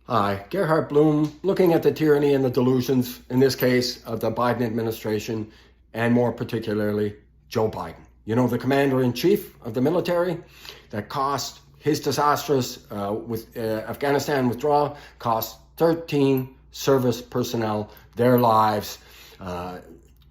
Hi, Gerhard Bloom, looking at the tyranny and the delusions, in this case, of the Biden administration, and more particularly, Joe Biden. You know, the commander-in-chief of the military that cost his disastrous Afghanistan withdrawal, cost 13 service personnel their lives,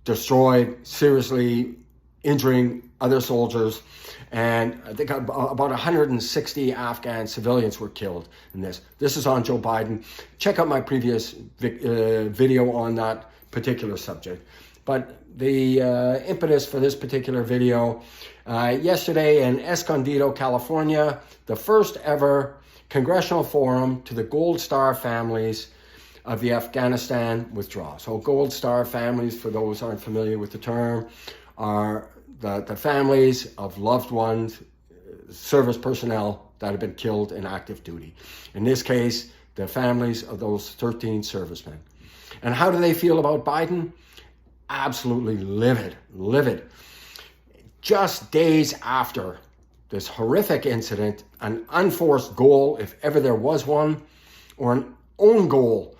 destroyed, seriously injuring other soldiers, and I think about 160 Afghan civilians were killed in this. This is on Joe Biden. Check out my previous video on that particular subject. But the impetus for this particular video, yesterday in Escondido, California, the first ever Congressional Forum to the Gold Star families of the Afghanistan withdrawal. So Gold Star families, for those who aren't familiar with the term, are the families of loved ones, service personnel that have been killed in active duty. In this case, the families of those 13 servicemen. And how do they feel about Biden? Absolutely livid. Just days after this horrific incident, an unforced goal, if ever there was one, or an own goal.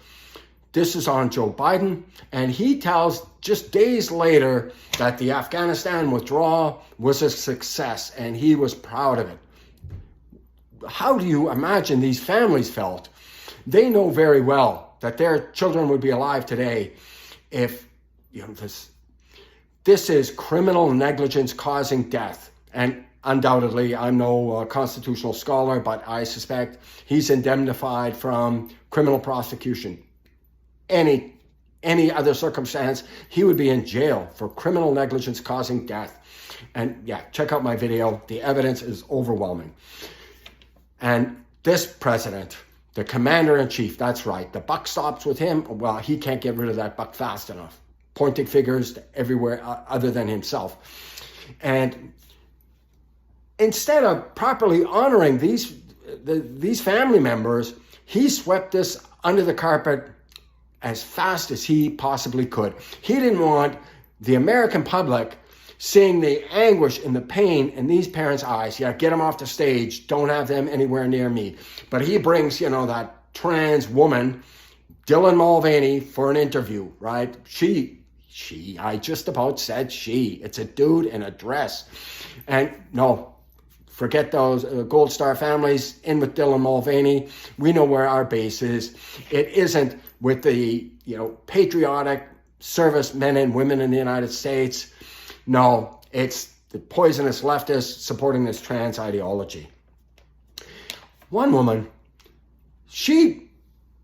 This is on Joe Biden, and he tells just days later that the Afghanistan withdrawal was a success, and he was proud of it. How do you imagine these families felt? They know very well that their children would be alive today if, this is criminal negligence causing death. And undoubtedly, I'm no constitutional scholar, but I suspect he's indemnified from criminal prosecution. Any other circumstance, he would be in jail for criminal negligence causing death. And yeah, check out my video. The evidence is overwhelming. And this president, the commander-in-chief, that's right, the buck stops with him. Well, he can't get rid of that buck fast enough. Pointing fingers to everywhere other than himself. And instead of properly honoring these family members, he swept this under the carpet as fast as he possibly could. He didn't want the American public seeing the anguish and the pain in these parents' eyes. Yeah, get them off the stage. Don't have them anywhere near me. But he brings, that trans woman, Dylan Mulvaney, for an interview, right? I just about said she. It's a dude in a dress. And no, forget those Gold Star families. In with Dylan Mulvaney. We know where our base is. It isn't with the patriotic servicemen and women in the United States. No, it's the poisonous leftists supporting this trans ideology. One woman, she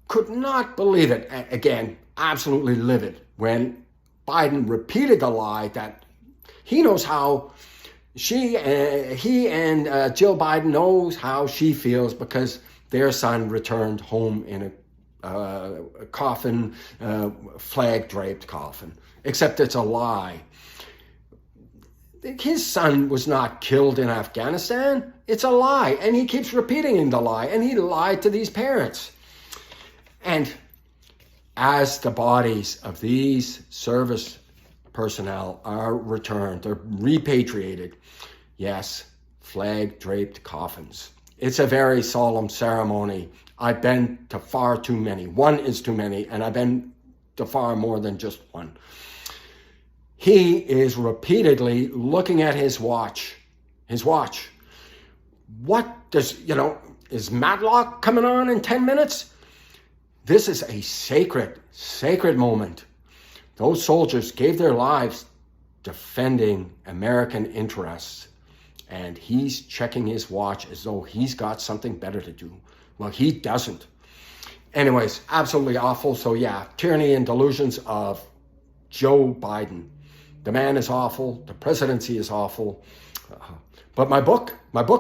could not believe it. Again, absolutely livid when Biden repeated the lie that he knows how he and Jill Biden knows how she feels because their son returned home in a coffin, flag-draped coffin, except it's a lie. His son was not killed in Afghanistan. It's a lie, and he keeps repeating the lie, and he lied to these parents. And as the bodies of these service personnel are returned, they're repatriated, yes, flag-draped coffins. It's a very solemn ceremony. I've been to far too many. One is too many, and I've been to far more than just one. He is repeatedly looking at his watch. What does, is Matlock coming on in 10 minutes? This is a sacred moment. Those soldiers gave their lives defending American interests. And he's checking his watch as though he's got something better to do. Well, he doesn't. Anyways, absolutely awful. So yeah, tyranny and delusions of Joe Biden. The man is awful. The presidency is awful. But my book,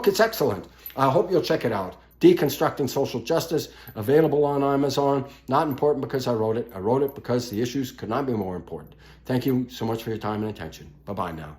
it's excellent. I hope you'll check it out. Deconstructing Social Justice, available on Amazon. Not important because I wrote it. I wrote it because the issues could not be more important. Thank you so much for your time and attention. Bye-bye now.